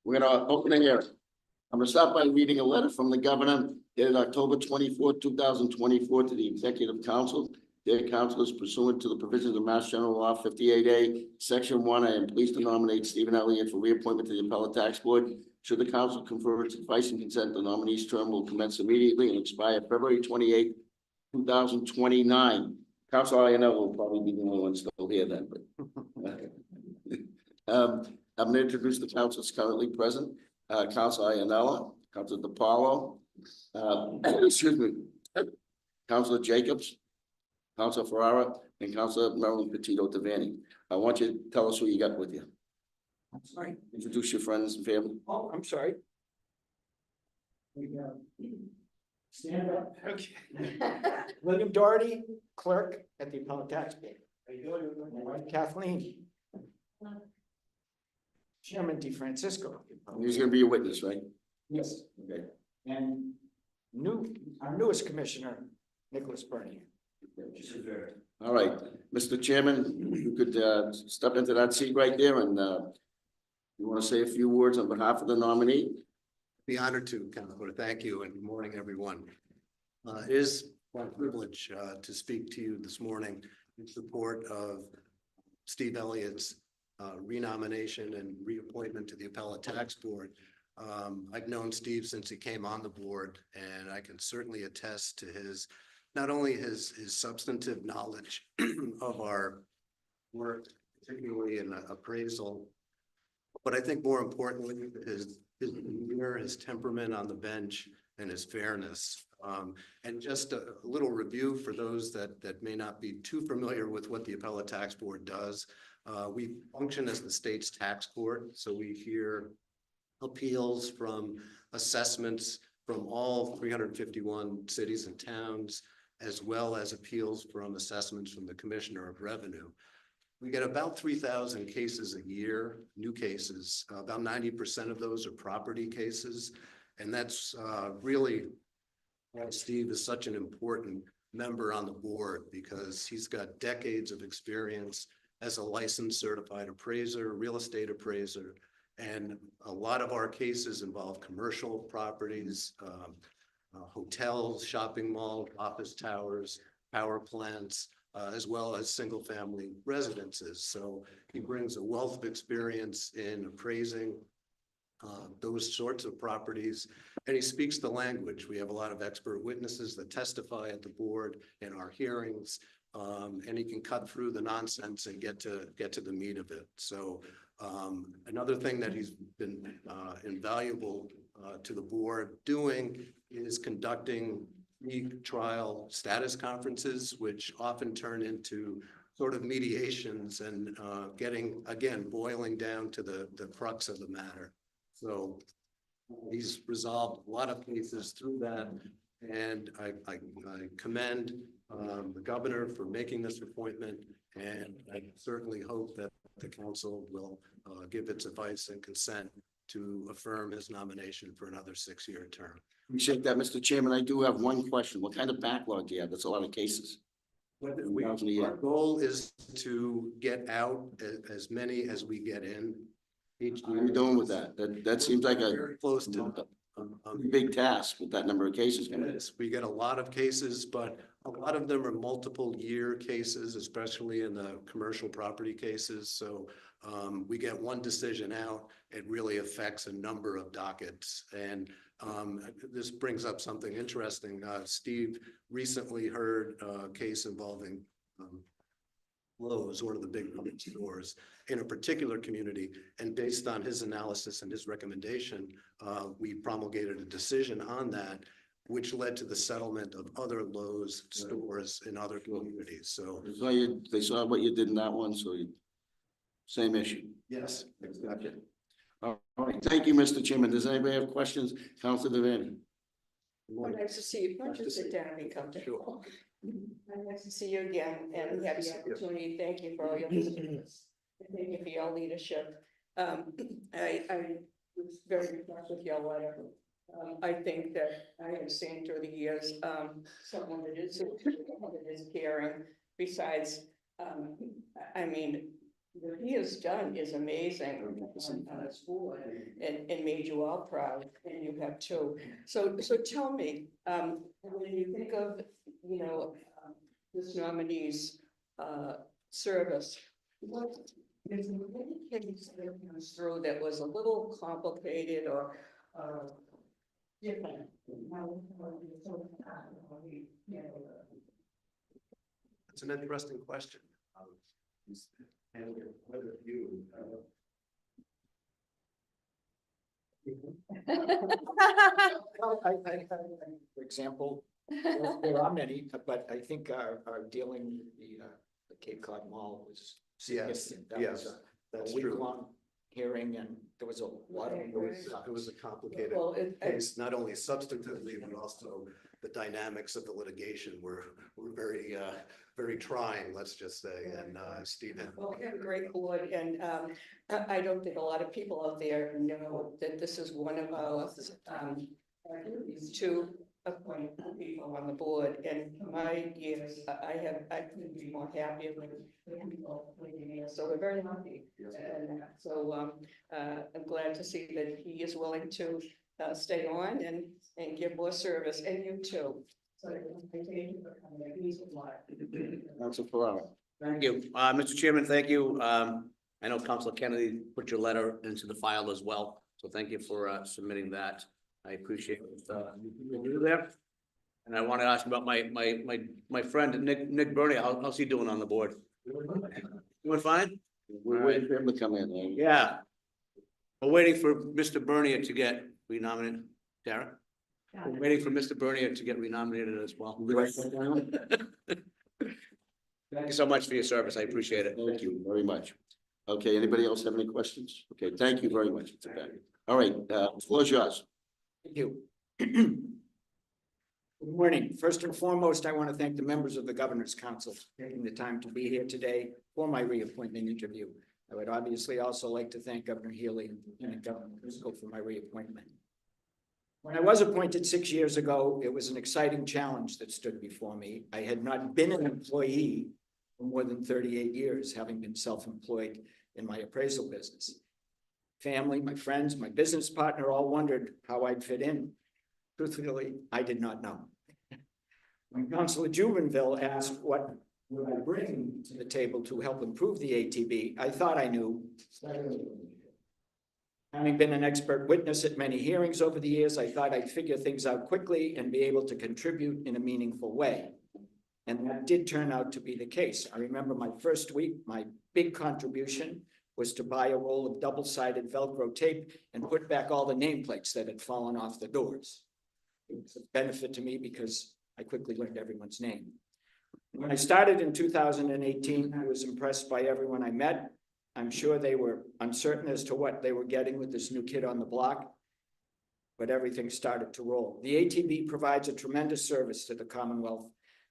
We're gonna open the hearing. I'm gonna start by reading a letter from the governor dated October 24, 2024 to the executive council. Dear councilors, pursuant to the provisions of Mass General Law 58A, Section 1, I am pleased to nominate Stephen Elliott for reappointment to the Appellate Tax Board. Should the council confer its advice and consent, the nominee's term will commence immediately and expire February 28, 2029. Council Iannella will probably be the only one still here then, but I'm going to introduce the councils currently present. Council Iannella, Council DiPaolo, excuse me, Councilor Jacobs, Councilor Ferrara, and Councilor Marilyn Petito Devaney. I want you to tell us who you got with you. I'm sorry. Introduce your friends and family. Oh, I'm sorry. Stand up. Okay. William Doherty, clerk at the Appellate Tax Board. My wife Kathleen. Chairman DeFrancisco. He's going to be a witness, right? Yes. Okay. And our newest commissioner, Nicholas Bernier. All right, Mr. Chairman, you could step into that seat right there, and you want to say a few words on behalf of the nominee? Be honored to, Councilor. Thank you, and good morning, everyone. It is my privilege to speak to you this morning in support of Steve Elliott's renomination and reappointment to the Appellate Tax Board. I've known Steve since he came on the board, and I can certainly attest to his not only his substantive knowledge of our work, particularly in appraisal, but I think more importantly, his demeanor, his temperament on the bench, and his fairness. And just a little review for those that may not be too familiar with what the Appellate Tax Board does. We function as the state's tax court, so we hear appeals from assessments from all 351 cities and towns, as well as appeals from assessments from the Commissioner of Revenue. We get about 3,000 cases a year, new cases. About 90% of those are property cases. And that's really why Steve is such an important member on the board, because he's got decades of experience as a licensed certified appraiser, real estate appraiser. And a lot of our cases involve commercial properties, hotels, shopping malls, office towers, power plants, as well as single family residences. So he brings a wealth of experience in appraising those sorts of properties, and he speaks the language. We have a lot of expert witnesses that testify at the board in our hearings, and he can cut through the nonsense and get to the meat of it. So another thing that he's been invaluable to the board doing is conducting trial status conferences, which often turn into sort of mediations and boiling down to the crux of the matter. So he's resolved a lot of cases through that, and I commend the governor for making this appointment, and I certainly hope that the council will give its advice and consent to affirm his nomination for another 6-year term. Appreciate that, Mr. Chairman. I do have one question. What kind of backlog do you have? That's a lot of cases. Our goal is to get out as many as we get in. How are you doing with that? That seems like a very close to big task with that number of cases. We get a lot of cases, but a lot of them are multiple year cases, especially in the commercial property cases. So we get one decision out, it really affects a number of dockets. And this brings up something interesting. Steve recently heard a case involving Lowe's, one of the big stores in a particular community, and based on his analysis and his recommendation, we promulgated a decision on that, which led to the settlement of other Lowe's stores in other communities. So they saw what you did in that one, so same issue. yes, Gotcha. All right, thank you, Mr. Chairman. Does anybody have questions? Councilor Devaney. Nice to see you. Why don't you sit down and be comfortable? Nice to see you again and have the opportunity. Thank you for all your service. Thank you for your leadership. I was very impressed with your letter. I think that I have seen through the years, someone that is caring. Besides, I mean, what he has done is amazing. on this board and made you all proud, and you have too. So tell me, when you think of, this nominee's, service, what is there any case that comes through that was a little complicated or, different? It's an interesting question. And whether you, Well, for example, there are many, but I think our dealing with the Cape Cod Mall was Yes, significant. That was yes, a that's true. week-long hearing, and there was a lot of. Right, It was a complicated Well, case, not only substantively, but also the dynamics of the litigation were very, very trying, let's just say, and Stephen. Well, we have a great board, and I don't think a lot of people out there know that this is one of our duties to appoint people on the board. And my years, I couldn't be more happy with the people leading here. So we're very happy. And so I'm glad to see that he is willing to stay on and give more service, and you too. So I thank you for coming. It means a lot. Council Ferrara. Thank you. Mr. Chairman, thank you. I know Councilor Kennedy put your letter into the file as well, so thank you for submitting that. I appreciate it. You do there. And I want to ask about my friend Nick Burney. How's he doing on the board? Doing fine? We're waiting for him to come in. Eh? Yeah. We're waiting for Mr. Bernier to get renominated. Tara? We're waiting for Mr. Bernier to get renominated as well. Thank you so much for your service. I appreciate it. Thank you very much. Okay, anybody else have any questions? Okay, thank you very much. Mr. Beck. All right, floor is yours. Thank you. Good morning. First and foremost, I want to thank the members of the Governor's Council for taking the time to be here today for my reappointment interview. I would obviously also like to thank Governor Healy and Governor Driscoll for my reappointment. When I was appointed 6 years ago, it was an exciting challenge that stood before me. I had not been an employee for more than 38 years, having been self-employed in my appraisal business. Family, my friends, my business partner all wondered how I'd fit in. Truthfully, I did not know. When Councilor Jubenville asked what would I bring to the table to help improve the ATB, I thought I knew. Having been an expert witness at many hearings over the years, I thought I'd figure things out quickly and be able to contribute in a meaningful way. And that did turn out to be the case. I remember my first week, my big contribution was to buy a roll of double-sided Velcro tape and put back all the nameplates that had fallen off the doors. It was a benefit to me because I quickly learned everyone's name. When I started in 2018, I was impressed by everyone I met. I'm sure they were uncertain as to what they were getting with this new kid on the block, but everything started to roll. The ATB provides a tremendous service to the Commonwealth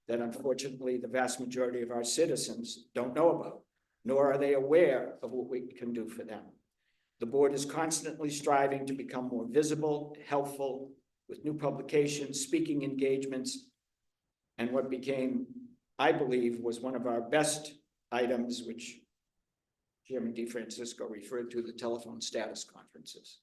that unfortunately the vast majority of our citizens don't know about, nor are they aware of what we can do for them. The board is constantly striving to become more visible, helpful, with new publications, speaking engagements, and what became, I believe, was one of our best items, which Chairman DeFrancisco referred to, the telephone status conferences.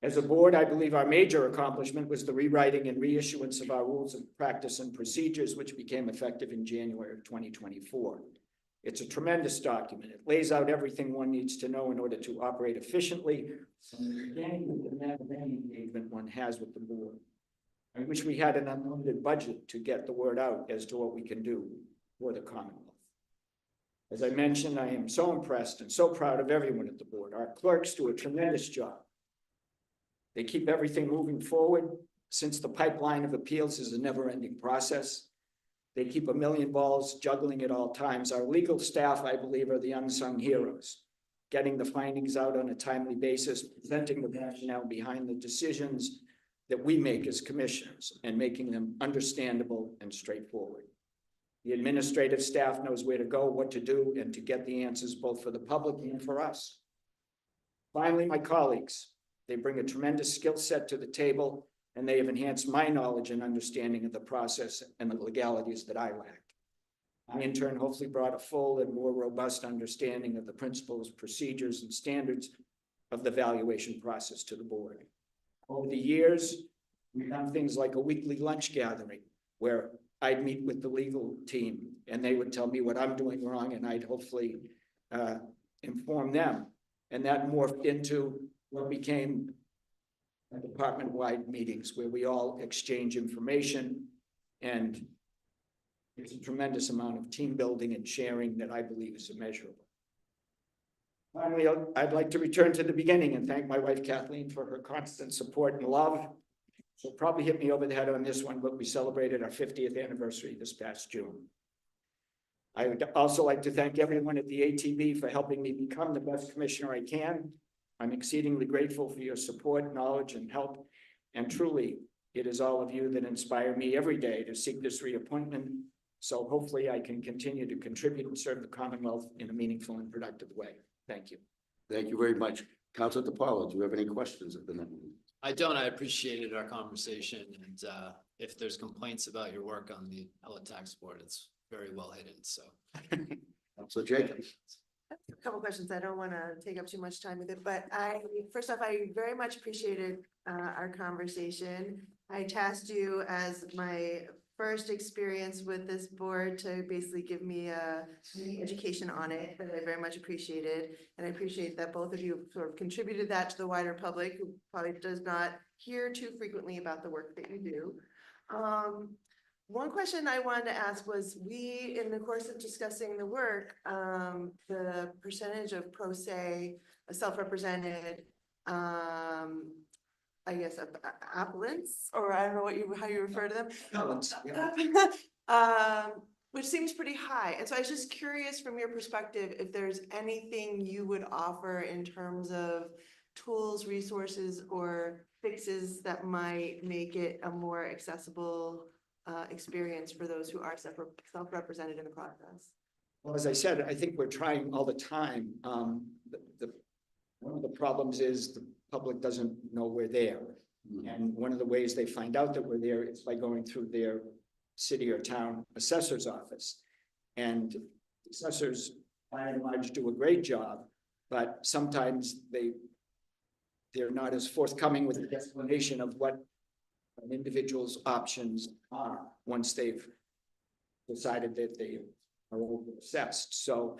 As a board, I believe our major accomplishment was the rewriting and reissuance of our rules of practice and procedures, which became effective in January of 2024. It's a tremendous document. It lays out everything one needs to know in order to operate efficiently and the engagement one has with the board. I wish we had an unlimited budget to get the word out as to what we can do for the Commonwealth. As I mentioned, I am so impressed and so proud of everyone at the board. Our clerks do a tremendous job. They keep everything moving forward, since the pipeline of appeals is a never-ending process. They keep a million balls juggling at all times. Our legal staff, I believe, are the unsung heroes, getting the findings out on a timely basis, presenting the rationale behind the decisions that we make as commissioners, and making them understandable and straightforward. The administrative staff knows where to go, what to do, and to get the answers both for the public and for us. Finally, my colleagues, they bring a tremendous skill set to the table, and they have enhanced my knowledge and understanding of the process and the legalities that I lacked. I in turn hopefully brought a full and more robust understanding of the principles, procedures, and standards of the valuation process to the board. Over the years, we've done things like a weekly lunch gathering where I'd meet with the legal team and they would tell me what I'm doing wrong and I'd hopefully inform them. And that morphed into what became department-wide meetings where we all exchange information, and there's a tremendous amount of team building and sharing that I believe is immeasurable. Finally, I'd like to return to the beginning and thank my wife Kathleen for her constant support and love. She'll probably hit me over the head on this one, but we celebrated our 50th anniversary this past June. I would also like to thank everyone at the ATB for helping me become the best commissioner I can. I'm exceedingly grateful for your support, knowledge, and help. And truly, it is all of you that inspire me every day to seek this reappointment. So hopefully I can continue to contribute and serve the Commonwealth in a meaningful and productive way. Thank you. Thank you very much. Councilor DePaulo, do you have any questions at the moment? I don't. I appreciated our conversation, and if there's complaints about your work on the Appellate Tax Board, it's very well hidden, so. Councilor Jacob. A couple questions. I don't want to take up too much time with it, but first off, I very much appreciated our conversation. I tasked you as my first experience with this board to basically give me a education on it, that I very much appreciated. And I appreciate that both of you sort of contributed that to the wider public, who probably does not hear too frequently about the work that you do. One question I wanted to ask was, in the course of discussing the work, the percentage of pro se, self-represented, I guess, appellants, or I don't know how you refer to them. Appellants, yeah. Which seems pretty high. And so I was just curious from your perspective, if there's anything you would offer in terms of tools, resources, or fixes that might make it a more accessible experience for those who are self-represented in the process. Well, as I said, I think we're trying all the time. One of the problems is the public doesn't know we're there. And one of the ways they find out that we're there is by going through their city or town assessor's office. And assessors, by and large, do a great job, but sometimes they're not as forthcoming with the explanation of what an individual's options are once they've decided that they are over-assessed. So,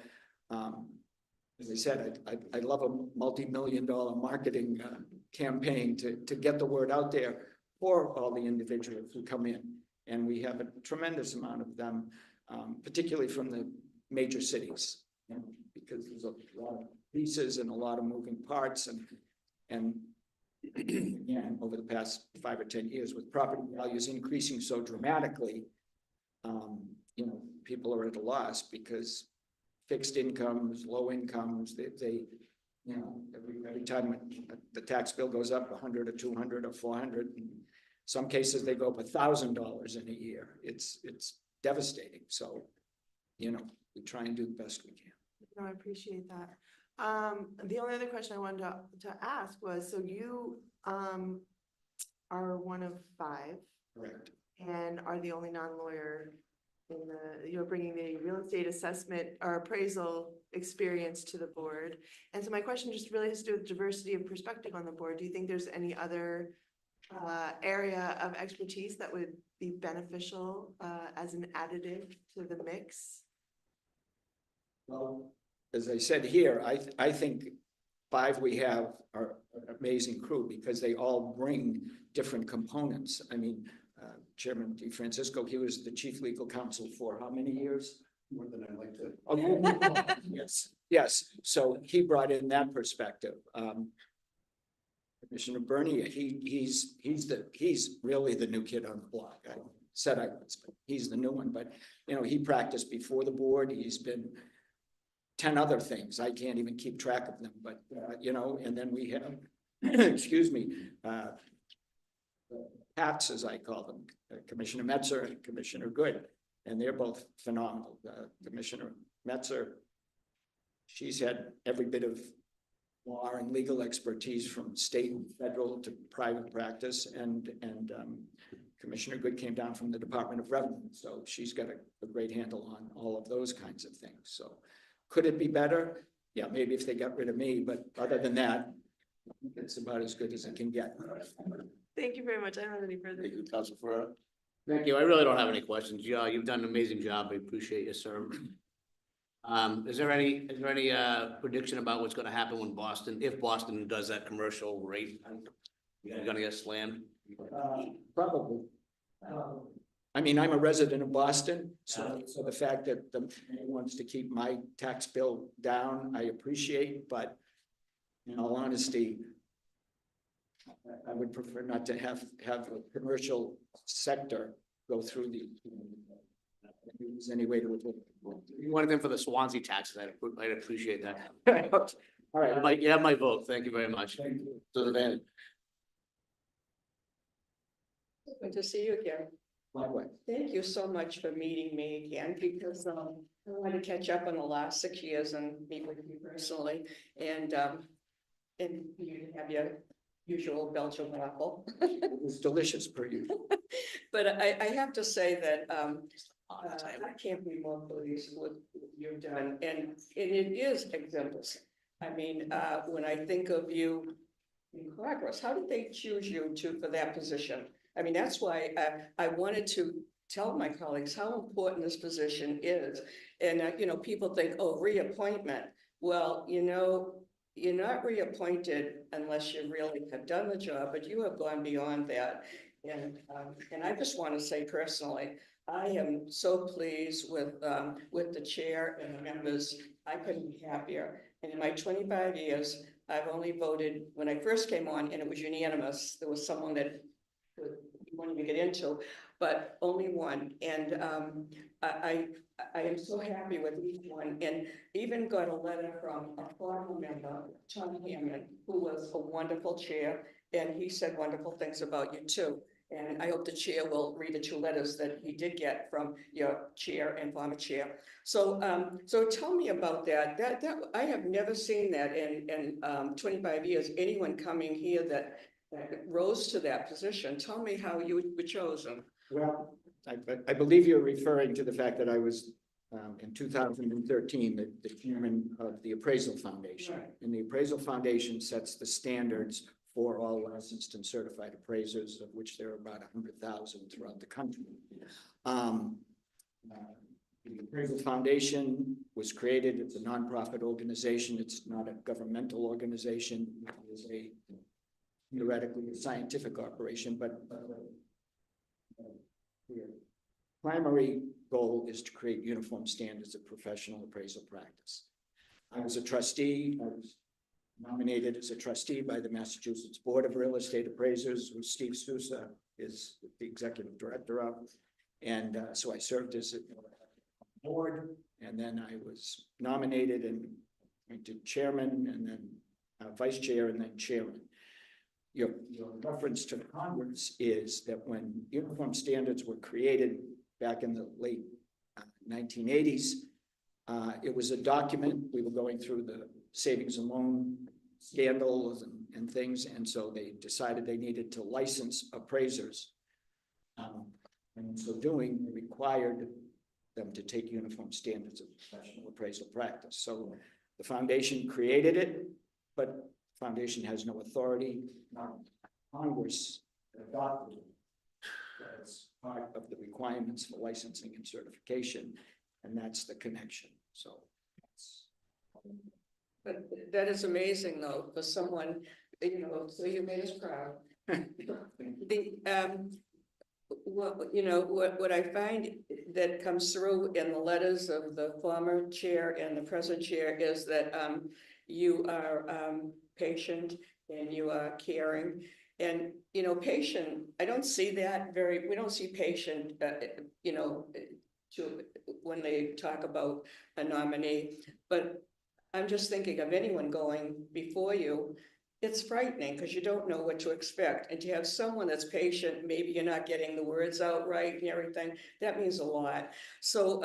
as I said, I'd love a multi-million-dollar marketing campaign to get the word out there for all the individuals who come in. And we have a tremendous amount of them, particularly from the major cities, because there's a lot of pieces and a lot of moving parts, and again, over the past 5 or 10 years, with property values increasing so dramatically, people are at a loss because fixed incomes, low incomes, they every time the tax bill goes up 100 or 200 or 400, in some cases they go up $1,000 in a year. It's devastating. So, we try and do the best we can. No, I appreciate that. The only other question I wanted to ask was, so you are one of 5. Correct. And are the only non-lawyer you're bringing the real estate assessment or appraisal experience to the board. And so my question just really has to do with diversity of perspective on the board. Do you think there's any other area of expertise that would be beneficial as an additive to the mix? Well, as I said here, I think 5 we have are an amazing crew because they all bring different components. I mean, Chairman DeFrancisco, he was the chief legal counsel for how many years? More than I'd like to. Oh, yes. So he brought in that perspective. Commissioner Bernier, he's really the new kid on the block. I said I was, but he's the new one. But he practiced before the board. He's been 10 other things. I can't even keep track of them. But and then we have, excuse me, Pats, as I call them, Commissioner Metzer and Commissioner Good, and they're both phenomenal. Commissioner Metzer, she's had every bit of law and legal expertise from state and federal to private practice, and Commissioner Good came down from the Department of Revenue, so she's got a great handle on all of those kinds of things. So could it be better? Yeah, maybe if they got rid of me, but other than that, it's about as good as it can get. Thank you very much. I don't have any further. Thank you, Council Ferrera. Thank you. I really don't have any questions. Yeah, you've done an amazing job. I appreciate you, sir. Is there any prediction about what's gonna happen when if Boston does that commercial rate? You're gonna get slammed? Probably. I mean, I'm a resident of Boston, so the fact that the mayor wants to keep my tax bill down, I appreciate, but in all honesty, I would prefer not to have a commercial sector go through the. Use any way to. You wanted them for the Swansea taxes. I'd appreciate that. All right. You have my vote. Thank you very much. Thank you. To the van. Good to see you again. Likewise. Thank you so much for meeting me again, because I want to catch up on the last 6 years and meet with you personally, and you have your usual Belgian waffle. It was delicious per usual. But I have to say that I can't be more pleased with what you've done, and it is exemplary. I mean, when I think of you in progress, how did they choose you for that position? I mean, that's why I wanted to tell my colleagues how important this position is. And, people think, oh, reappointment. Well, you're not reappointed unless you really have done the job, but you have gone beyond that. And I just want to say personally, I am so pleased with the chair and the members. I couldn't be happier. And in my 25 years, I've only voted, when I first came on, and it was unanimous. There was someone that you won't even get into, but only one. And I am so happy with each one, and even got a letter from a former member, Tom Hammond, who was a wonderful chair, and he said wonderful things about you too. And I hope the chair will read the 2 letters that he did get from your chair and former chair. So tell me about that. That I have never seen that in 25 years, anyone coming here that rose to that position. Tell me how you were chosen. Well, I believe you're referring to the fact that I was in 2013, the chairman of the Appraisal Foundation. Right. And the Appraisal Foundation sets the standards for all licensed and certified appraisers, of which there are about 100,000 throughout the country. The Appraisal Foundation was created as a nonprofit organization. It's not a governmental organization. It is theoretically a scientific operation, but the primary goal is to create uniform standards of professional appraisal practice. I was a trustee. I was nominated as a trustee by the Massachusetts Board of Real Estate Appraisers, who Steve Sousa is the executive director of. And so I served as a board, and then I was nominated and went to chairman, and then vice chair, and then chairman. Your reference to Congress is that when uniform standards were created back in the late 1980s, it was a document. We were going through the savings and loan scandals and things, and so they decided they needed to license appraisers. And in so doing, they required them to take uniform standards of professional appraisal practice. So the foundation created it, but the foundation has no authority. Congress adopted it as part of the requirements for licensing and certification, and that's the connection. So. But that is amazing, though, for someone, so you made us proud. What I find that comes through in the letters of the former chair and the present chair is that you are patient and you are caring. And, patient, I don't see that we don't see patient, when they talk about a nominee, but I'm just thinking of anyone going before you, it's frightening because you don't know what to expect. And to have someone that's patient, maybe you're not getting the words out right and everything, that means a lot. So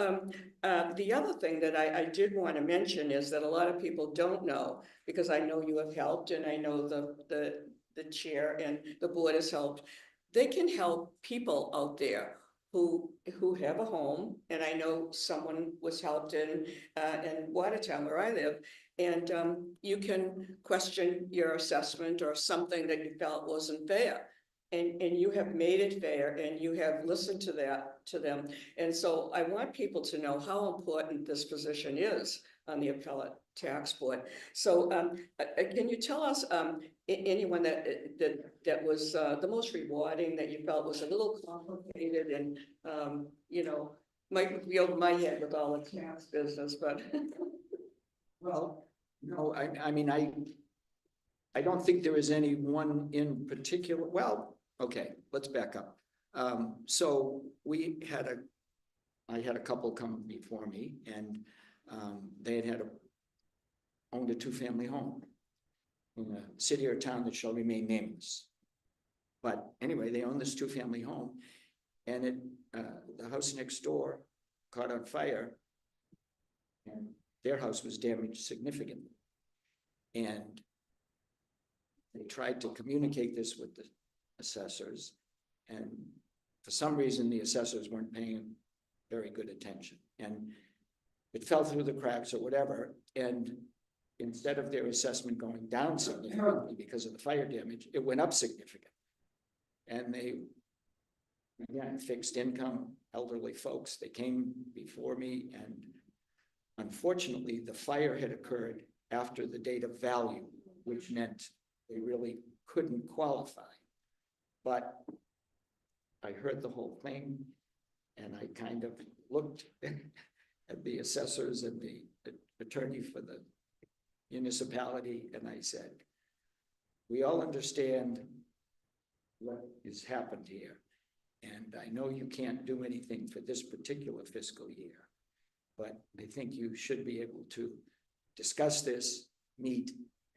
the other thing that I did want to mention is that a lot of people don't know, because I know you have helped and I know the chair and the board has helped. They can help people out there who have a home, and I know someone was helped in Watertown where I live. And you can question your assessment or something that you felt wasn't fair. And you have made it fair and you have listened to them. And so I want people to know how important this position is on the Appellate Tax Board. So can you tell us anyone that was the most rewarding, that you felt was a little complicated and might be over my head with all the tax business, but Well, no, I mean, I don't think there is any one in particular. Well, okay, let's back up. So I had a couple come before me, and they had owned a two-family home in a city or town that shall remain nameless. But anyway, they owned this two-family home, and the house next door caught on fire, and their house was damaged significantly. And they tried to communicate this with the assessors, and for some reason, the assessors weren't paying very good attention. And it fell through the cracks or whatever, and instead of their assessment going down significantly because of the fire damage, it went up significantly. And they, again, fixed income, elderly folks, they came before me, and unfortunately, the fire had occurred after the date of value, which meant they really couldn't qualify. But I heard the whole thing, and I kind of looked at the assessors and the attorney for the municipality, and I said, we all understand what has happened here. And I know you can't do anything for this particular fiscal year, but I think you should be able to discuss this, meet,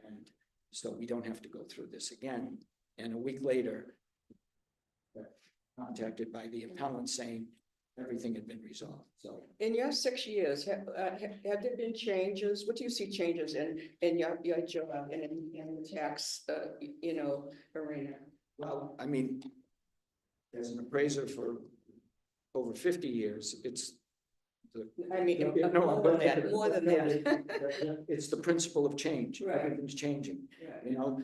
and so we don't have to go through this again. And a week later, contacted by the appellant saying everything had been resolved. So in your 6 years, have there been changes? What do you see changes in your job and in the tax, arena? well, I mean, as an appraiser for over 50 years, it's I mean, no, more than that. It's the principle of change. Right. Everything's changing. Right. You know,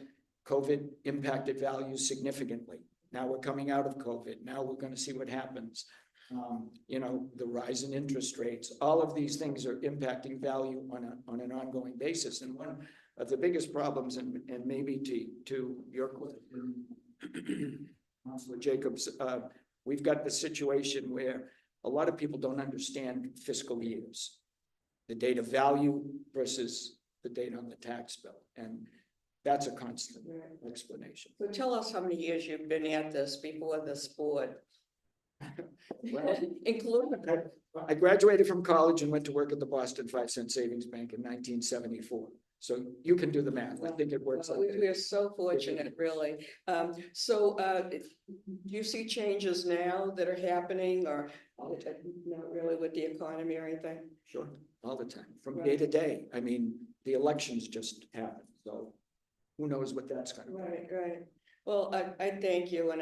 COVID impacted values significantly. Now we're coming out of COVID. Now we're going to see what happens. The rise in interest rates, all of these things are impacting value on an ongoing basis. And one of the biggest problems, and maybe to your question, Councilor Jacobs, we've got the situation where a lot of people don't understand fiscal years, the date of value versus the date on the tax bill. And that's a constant explanation. So tell us how many years you've been at this before this board. Well, Including. I graduated from college and went to work at the Boston 5-cent Savings Bank in 1974. So you can do the math. I think it works out. We are so fortunate, really. Do you see changes now that are happening, or not really with the economy or anything? Sure, all the time, from day to day. I mean, the elections just happened, so who knows what that's going to be. Right. Well, I thank you, and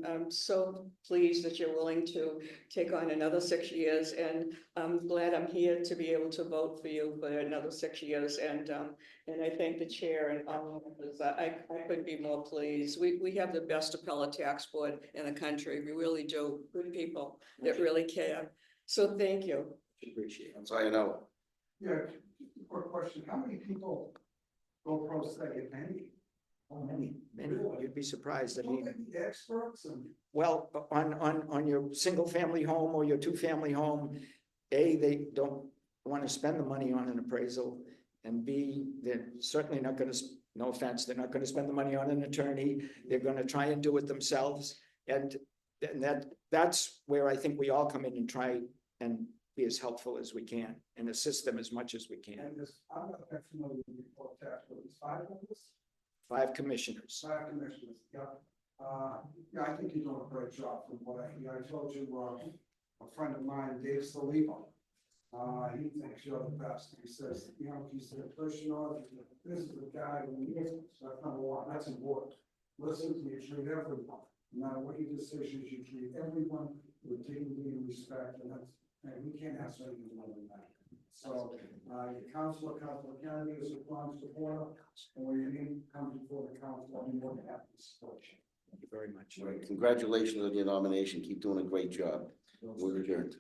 I'm so pleased that you're willing to take on another 6 years, and I'm glad I'm here to be able to vote for you for another 6 years, and I thank the chair and all of us. I couldn't be more pleased. We have the best appellate tax board in the country. We really do. Good people that really care. So thank you. Appreciate it. That's all you know. Yeah, quick question, how many people go pro se, if any? Many, you'd be surprised. I Don't mean, they be experts and? well, on your single family home or your two-family home, A, they don't want to spend the money on an appraisal, and B, they're certainly not going to, no offense, they're not going to spend the money on an attorney. They're going to try and do it themselves. And that's where I think we all come in and try and be as helpful as we can and assist them as much as we can. And this, I'm not that familiar with the report tax, but it's 5 of us? 5 commissioners. Five commissioners, yeah. Yeah, I think you're doing a great job from what I told you, a friend of mine, Dave Saliba. He thinks you're the best. He says, you know, he said, first, you know, this is the guy who needs it. So that's number one, that's important. Listen to you, treat everyone. No matter what your decisions, you treat everyone with dignity and respect, and that's, and we can't ask anything more than that. So, your Councilor Kennedy is a strong supporter, and when your name comes before the council, I'll be more than happy to support you. Thank you very much. Congratulations on your nomination. Keep doing a great job. We're adjourned.